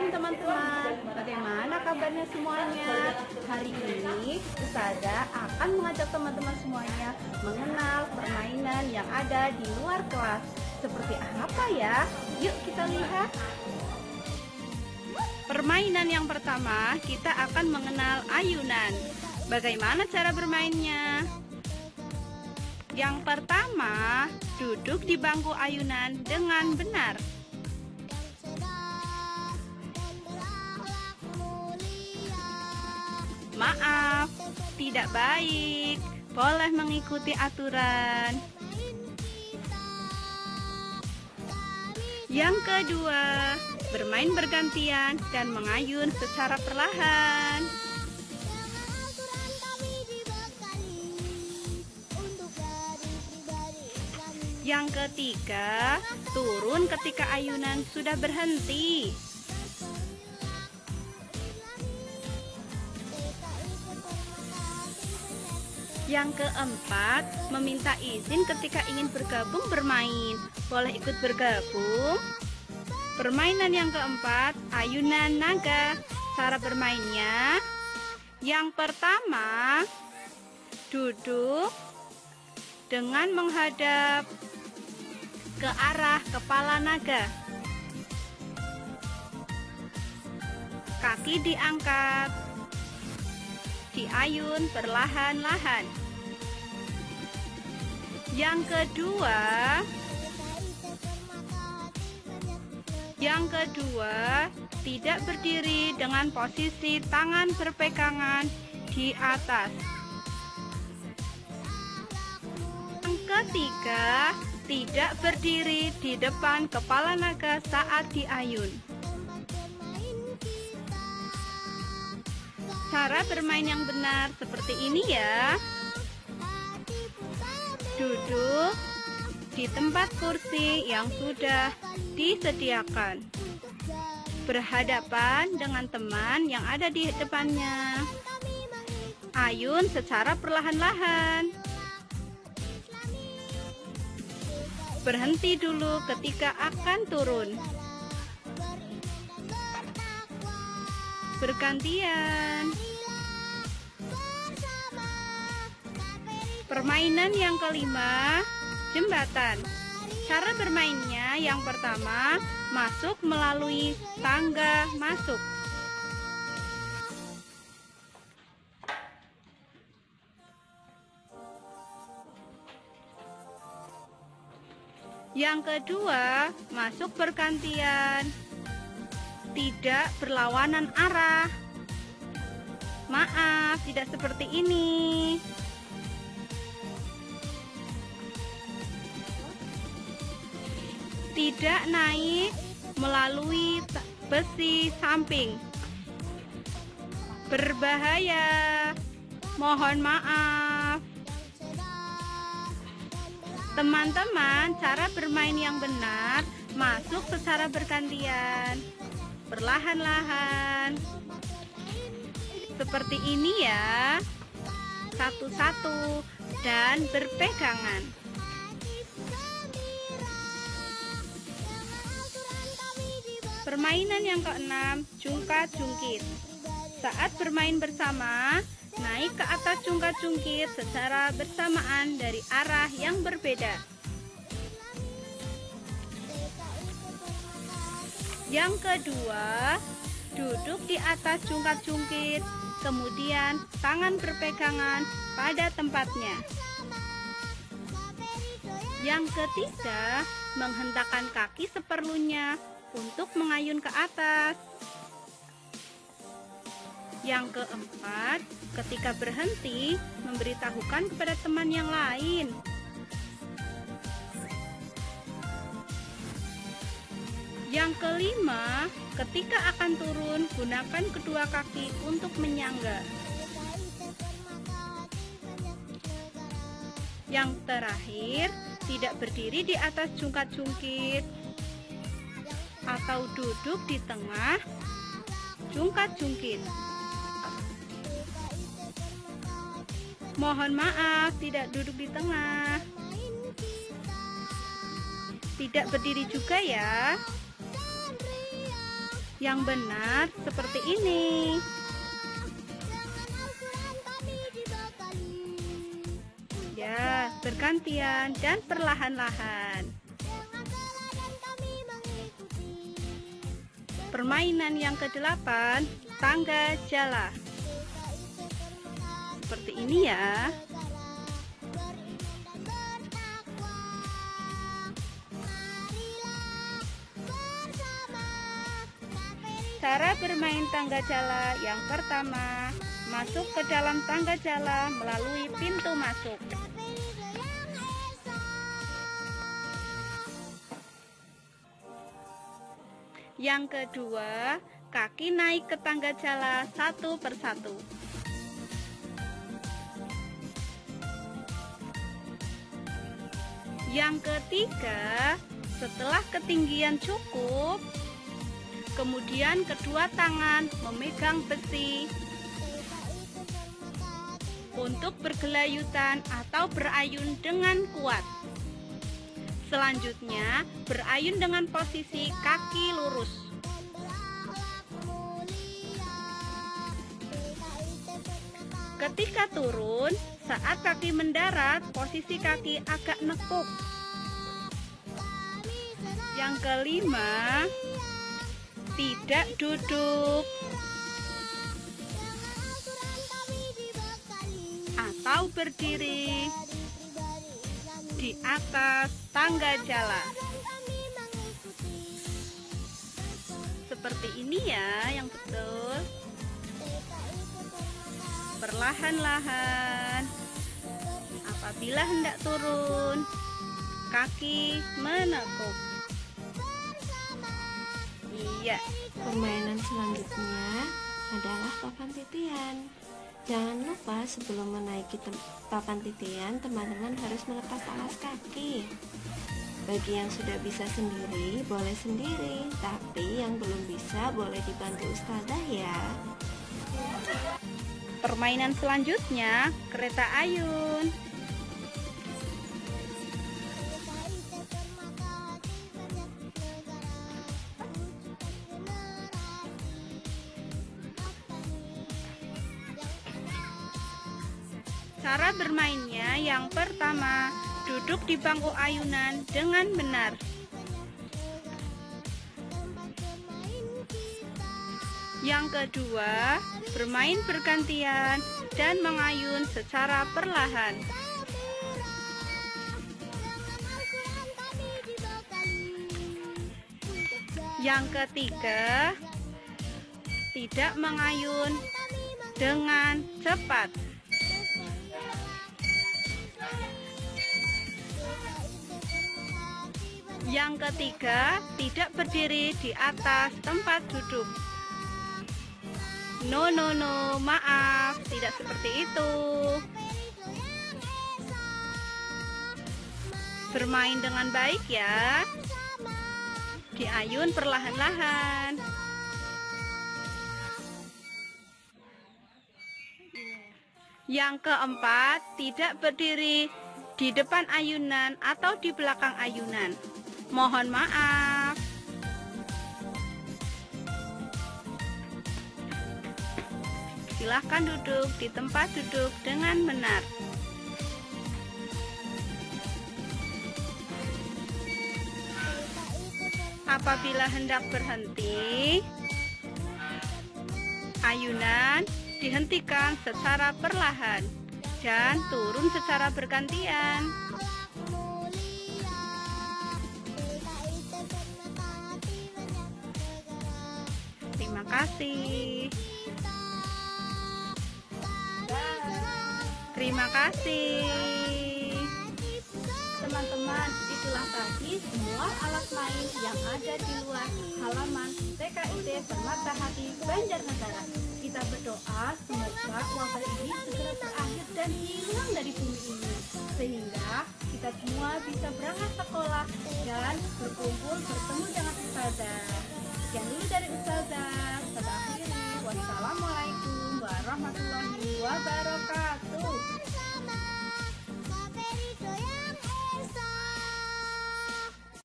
Assalamualaikum teman-teman. Bagaimana kabarnya semuanya? Hari ini Ustazah akan mengajak teman-teman semuanya mengenal permainan yang ada di luar kelas. Seperti apa ya? Yuk kita lihat. Permainan yang pertama, kita akan mengenal ayunan. Bagaimana cara bermainnya? Yang pertama, duduk di bangku ayunan dengan benar. Maaf, tidak baik. Boleh mengikuti aturan. Yang kedua, bermain bergantian dan mengayun secara perlahan. Yang ketiga, turun ketika ayunan sudah berhenti. Yang keempat, meminta izin ketika ingin bergabung bermain. Boleh ikut bergabung? Permainan yang keempat, ayunan naga. Cara bermainnya, yang pertama, duduk dengan menghadap ke arah kepala naga. Kaki diangkat, diayun perlahan-lahan. Yang kedua, tidak berdiri dengan posisi tangan berpegangan di atas. Yang ketiga, tidak berdiri di depan kepala naga saat diayun. Cara bermain yang benar seperti ini ya. Duduk di tempat kursi yang sudah disediakan. Berhadapan dengan teman yang ada di depannya. Ayun secara perlahan-lahan. Berhenti dulu ketika akan turun. Bergantian. Permainan yang kelima, jembatan. Cara bermainnya yang pertama, masuk melalui tangga masuk. Yang kedua, masuk bergantian. Tidak berlawanan arah. Maaf, tidak seperti ini. Tidak naik melalui besi samping. Berbahaya. Mohon maaf. Teman-teman, cara bermain yang benar, masuk secara bergantian. Perlahan-lahan. Seperti ini ya. Satu-satu dan berpegangan. Permainan yang keenam, jungkat-jungkit. Saat bermain bersama, naik ke atas jungkat-jungkit secara bersamaan dari arah yang berbeda. Yang kedua, duduk di atas jungkat-jungkit, kemudian tangan berpegangan pada tempatnya. Yang ketiga, menghentakkan kaki seperlunya untuk mengayun ke atas. Yang keempat, ketika berhenti, memberitahukan kepada teman yang lain. Yang kelima, ketika akan turun, gunakan kedua kaki untuk menyangga. Yang terakhir, tidak berdiri di atas jungkat-jungkit atau duduk di tengah jungkat-jungkit. Mohon maaf, tidak duduk di tengah. Tidak berdiri juga ya. Yang benar seperti ini. Ya, bergantian dan perlahan-lahan. Permainan yang ke-8, tangga jala. Seperti ini ya. Cara bermain tangga jala yang pertama, masuk ke dalam tangga jala melalui pintu masuk. Yang kedua, kaki naik ke tangga jala satu persatu. Yang ketiga, setelah ketinggian cukup, kemudian kedua tangan memegang besi untuk bergelayutan atau berayun dengan kuat. Selanjutnya, berayun dengan posisi kaki lurus. Ketika turun, saat kaki mendarat, posisi kaki agak nekuk. Yang kelima, tidak duduk atau berdiri di atas tangga jala. Seperti ini ya yang betul. Perlahan-lahan. Apabila hendak turun, kaki menekuk. Iya. Permainan selanjutnya adalah papan titian. Jangan lupa sebelum menaiki papan titian, teman-teman harus melepas alas kaki. Bagi yang sudah bisa sendiri, boleh sendiri. Tapi yang belum bisa, boleh dibantu ustazah ya. Permainan selanjutnya, kereta ayun. Cara bermainnya yang pertama, duduk di bangku ayunan dengan benar. Yang kedua, bermain bergantian dan mengayun secara perlahan. Yang ketiga, tidak mengayun dengan cepat. Yang ketiga, tidak berdiri di atas tempat duduk. No, maaf, tidak seperti itu. Bermain dengan baik ya. Diayun perlahan-lahan. Yang keempat, tidak berdiri di depan ayunan atau di belakang ayunan. Mohon maaf. Silahkan duduk di tempat duduk dengan benar. Apabila hendak berhenti, ayunan dihentikan secara perlahan dan turun secara bergantian. Terima kasih. Terima kasih. Teman-teman, itulah tadi semua alat main yang ada di luar halaman TKID Permata Hati Banjarnegara. Kita berdoa semoga wabah ini segera berakhir dan hilang dari bumi ini, sehingga kita semua bisa berangkat sekolah dan berkumpul bertemu dengan ustazah. Sekian dulu dari ustazah. Kita akhiri. Wassalamualaikum warahmatullahi wabarakatuh.